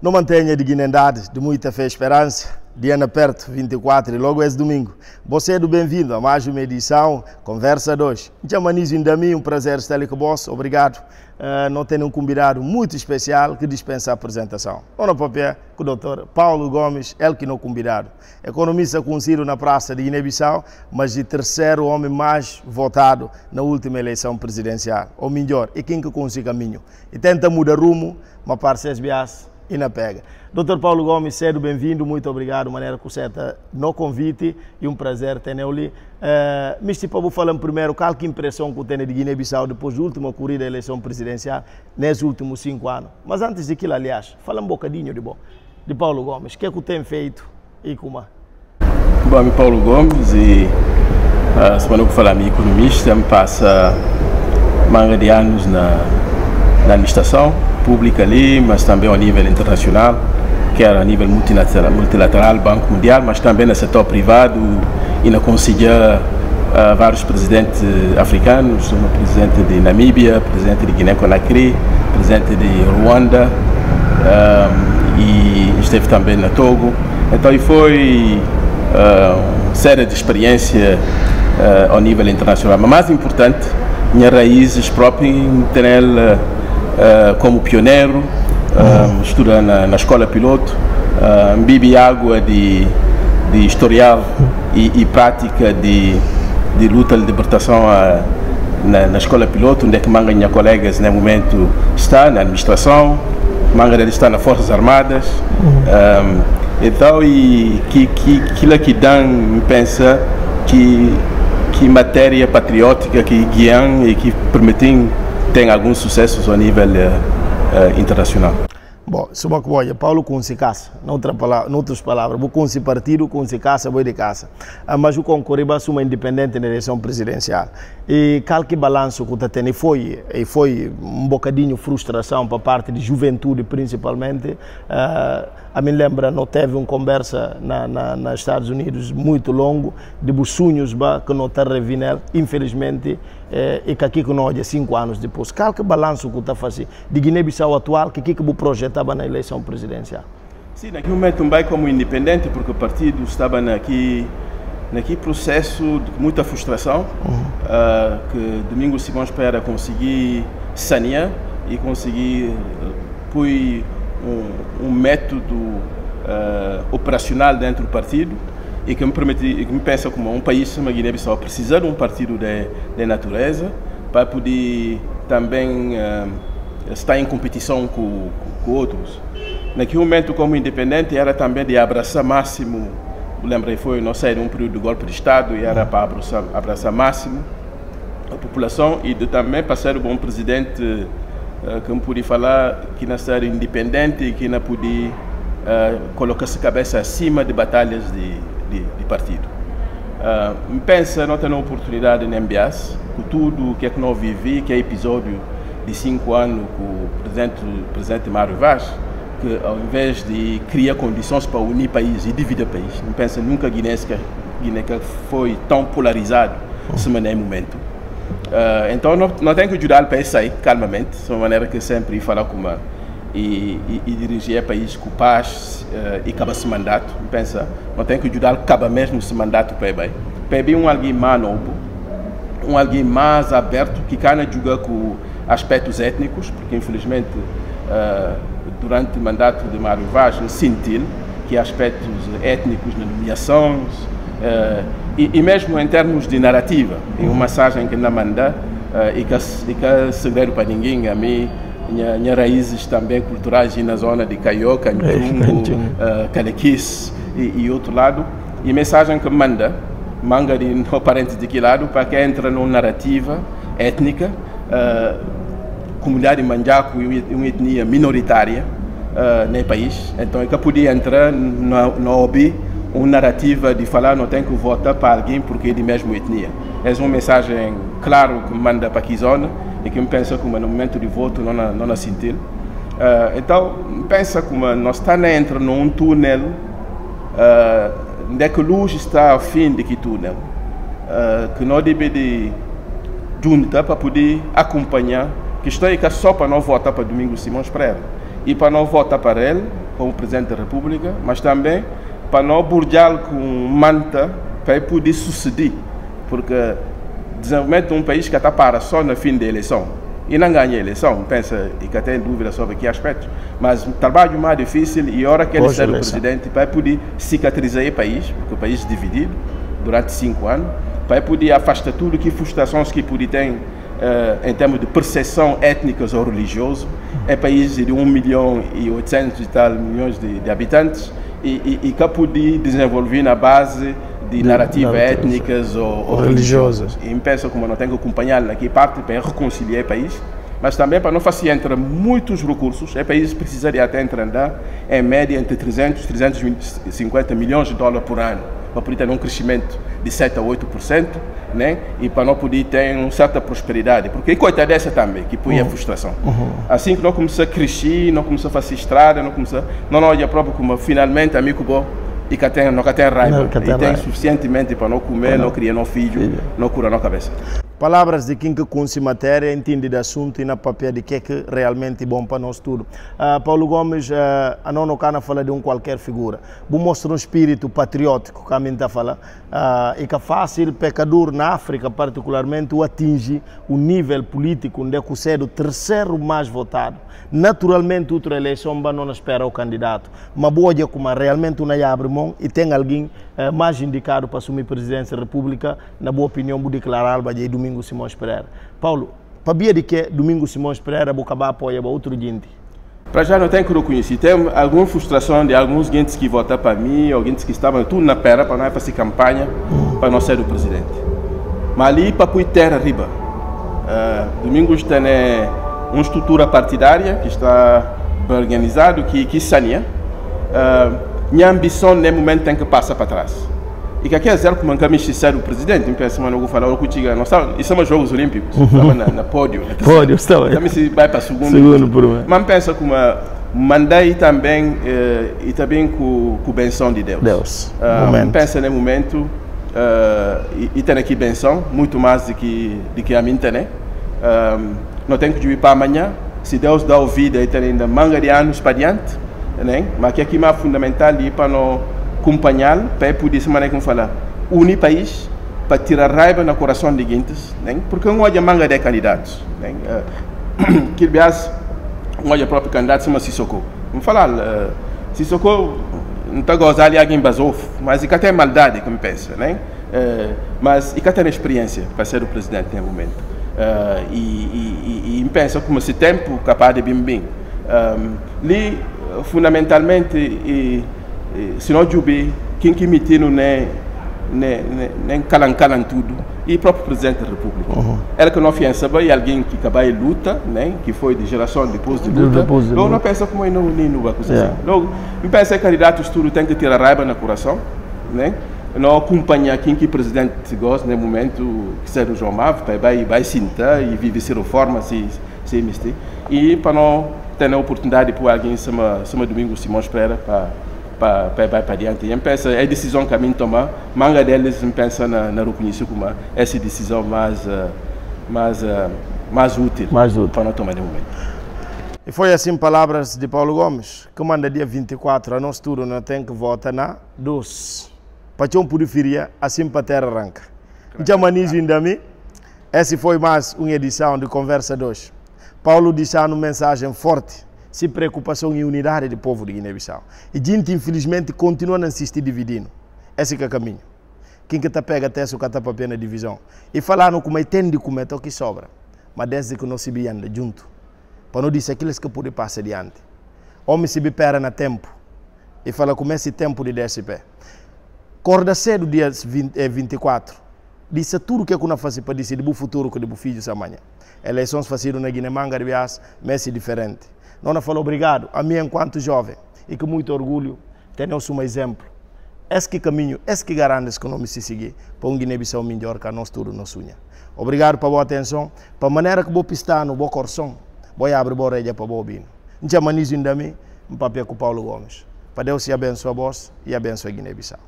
Não mantenha dignidade, de muita fé e esperança. Diana perto, 24 e logo esse domingo. Você é do bem-vindo a mais uma edição Conversa 2. Chamanizo ainda a mim, um prazer estar ali com você. Obrigado. Não tenho um convidado muito especial que dispensa a apresentação. Ou papel com o doutor Paulo Gomes, ele que não convidado. Economista conhecido na praça de Guiné-Bissau, mas de terceiro homem mais votado na última eleição presidencial. Ou melhor, é quem que consegue caminho. E tenta mudar rumo, mas parece bias e na pega. Dr. Paulo Gomes, cedo bem-vindo, muito obrigado, maneira que você está no convite e um prazer ter ali. Mas para vou falar primeiro, qual que impressão que tem de Guiné-Bissau depois da última corrida da eleição presidencial nesses últimos 5 anos? Mas antes daquilo, aliás, fala um bocadinho de Paulo Gomes, o que é que tem feito e como? Bom, eu Paulo Gomes e semana que falar economista, me passa manga de anos na administração pública ali, mas também ao nível internacional, quer a nível multilateral, Banco Mundial, mas também no setor privado e na conselha vários presidentes africanos, como o presidente de Namíbia, presidente de Guiné-Conakry, presidente de Ruanda e esteve também na Togo. Então foi uma série de experiência ao nível internacional, mas mais importante, minhas raízes próprias como pioneiro, estuda na escola piloto, bebi água de historial e prática de luta de libertação na escola piloto, onde é que manga minha colegas no momento está na administração, manga dele está nas Forças Armadas, então e aquilo que Dan pensa que matéria patriótica que guiam e que permitem tem alguns sucessos ao nível internacional. Bom, se uma coisa, Paulo com se caça, noutras palavras, vou com se partido, com se caça, vou de caça. Mas o concorrer vai ser uma independente na eleição presidencial. E qualquer balanço que está tendo foi um bocadinho de frustração para parte de juventude, principalmente. A mim lembra, não teve uma conversa nos Estados Unidos muito longo, de sonhos que não está revindo, infelizmente, e que aqui que nós, 5 anos depois. Qual que balanço que está fazendo de Guiné-Bissau atual, que o projetava na eleição presidencial? Sim, naquele momento também como independente, porque o partido estava naquele processo de muita frustração, que Domingos Simões Pereira conseguir sanear e conseguir pôr um método operacional dentro do partido e que me pensa como um país como a Guiné-Bissau precisa de um partido de natureza para poder também estar em competição com outros. Naquele momento, como independente, era também de abraçar máximo, lembrei, foi, não sei, um período de golpe de Estado e era para abraçar máximo a população e de também para ser um bom presidente que me podia falar que não ser independente e que não podia colocar-se cabeça acima de batalhas de partido. Me pensa, não tenho oportunidade em MBS, com tudo o que é que nós vivi, que é episódio de 5 anos com o presidente Mário Vaz, que ao invés de criar condições para unir país e dividir país, não pensa nunca a Guiné foi tão polarizado nesse momento. Então não tem que ajudar o país a sair calmamente, de uma maneira que sempre falar com e dirigir o país com paz e acabar esse mandato. Pensa, não tem que ajudar acabar mesmo esse mandato para bem. Para um alguém mais novo, um alguém mais aberto que canha jogar com aspectos étnicos, porque infelizmente durante o mandato de Mário Vaz sentiu que aspectos étnicos nas nomeações e mesmo em termos de narrativa, em uma mensagem que não manda e que é segredo para ninguém, a mim minhas raízes também culturais na zona de Caioca, Njungo, Calequis e outro lado, e mensagem que manga de parentes de que lado para que entre numa narrativa étnica, comunidade manjaco e uma etnia minoritária no país, então é que podia entrar no hobby uma narrativa de falar não tem que votar para alguém porque é de mesma etnia. É uma mensagem clara que manda para aqui zona e que me pensa como no momento de voto não sentir. Então pensa como nós estamos entrando num túnel onde é que a luz está ao fim de que túnel, que nós devemos de juntar para poder acompanhar, que isto é que só para não votar para Domingos Simões Pereira, e para não votar para ele como Presidente da República, mas também para não bordá-lo com manta para poder suceder, porque desenvolvimento de um país que está para só no fim da eleição, e não ganha a eleição, pensa e que tem dúvida sobre que aspectos, mas o trabalho mais difícil e a hora que ele ser o Presidente para poder cicatrizar o país, porque o país é dividido durante 5 anos, para poder afastar tudo que frustrações que pode ter em termos de percepção étnicas ou religioso. É país de 1.800.000 e tal milhões de habitantes e que pode desenvolver na base de narrativas étnicas ou religiosas. E penso como não tem que acompanhar naquela parte para reconciliar o país, mas também para não fazer entrar muitos recursos. O país precisaria até entrar em média entre 300 e 350 milhões de dólares por ano, para poder ter um crescimento de 7 a 8%, né? E para não poder ter uma certa prosperidade, porque coisa dessa também, que põe a frustração. Assim que nós começamos a crescer, nós começamos a fazer estrada, não olha próprio como finalmente amigo bom, e que tem, não tem raiva, e tem suficientemente para não comer, não criar no filho, não curar na cabeça. Palavras de quem que conhece matéria, entende do assunto e na papel de que é que realmente é bom para nós tudo. Paulo Gomes, a não cana fala de qualquer figura. Vou mostrar um espírito patriótico, que a mim está falando, e que é fácil, pecador na África particularmente, o atinge o nível político onde é que o terceiro mais votado. Naturalmente, outra eleição não espera o candidato, mas boa dia como realmente uma abre mão e tem alguém mais indicado para assumir a presidência da República, na boa opinião, vou declarar o Domingos Simões Pereira. Paulo, para ver de que Domingos Simões Pereira vou acabar apoiar outro gente? Para já não tenho que reconhecer. Tem alguma frustração de alguns gente que votaram para mim, ou gente que estavam tudo na pera para não fazer campanha para não ser o presidente. Mas ali para pôr terra riba. Domingos tem uma estrutura partidária que está organizado, que saneia. Minha ambição nesse momento tem que passar para trás. E que aqui é zero como um caminho sincero do presidente, penso, mano, eu vou falar contigo, nós estamos, isso são os Jogos Olímpicos, estava na pódio. Pódio, estava. Também se vai para segundo. Mas penso como mandei também, e também com a benção de Deus. Penso nesse momento, e tem aqui benção, muito mais do que a mim tem. Não tenho que ir para amanhã, se Deus dá vida e tem ainda manga de anos para diante, né? Mas que aqui é mais fundamental e para não acompanhá-lo, para poder, se maneira como falar, unir o país, para tirar raiva no coração de guintes, né? Porque não há manga de candidatos. Né? Que, aliás, não há próprio candidato, se chama Sissoko. Vamos falar, Sissoko não está gozando de alguém basou, mas ele tem maldade, como pensa, né? Mas ele tem experiência para ser o presidente no momento. E pensa como esse tempo capaz de bem. Ali, fundamentalmente, se não jubi, quem que me tira nem calan tudo, e o próprio Presidente da República. Ela que não fiança e alguém que acaba em luta, né, que foi de geração depois de luta, logo não pensa como não vai conseguir. Logo, eu penso que candidatos tudo tem que ter a raiva no coração, né? Não acompanhar quem que o Presidente gosta no momento, que seja o João Mavo, vai sentar e viver se reforma, se investir, e para não ter a oportunidade para alguém chama Domingos Simões Pereira para diante. E pensa é a decisão que a mim tomar, manga deles pensa na reconhecer como essa decisão mais útil para não tomar de momento. E foi assim palavras de Paulo Gomes, que manda dia 24, a nós tudo não tem que votar na 2. Para que periferia, assim para a terra arranca. Então, ainda mim, essa foi mais uma edição de Conversa 2. Paulo deixando uma mensagem forte, sem preocupação e unidade do povo de Guiné-Bissau. E gente, infelizmente, continua a insistir dividindo. Esse é o caminho. Quem que está pega até o que está para a pena divisão. E falando como tem de comer, o que sobra. Mas desde que nós se anda junto. Para não dizer aqueles que podem passar adiante. Homem se pera na tempo. E fala como esse tempo de DSP. Acorda cedo, dia 24. Disse tudo o que eu não faço para decidir o futuro que eu filhos amanhã. Eleições fazidas na Guiné-Manga, mas é diferente. Não falou obrigado a mim enquanto jovem e com muito orgulho temos um exemplo. Esse caminho, esse garante que não me se seguir para Guiné-Bissau melhor que nós tudo nos sonha. Obrigado pela boa atenção, para a maneira que vou pistar no bom coração, vou abrir a orelha para o bobino. Não tinha manizo ainda mim, um papel com Paulo Gomes. Para Deus se abençoe a vós e abençoe a Guiné-Bissau.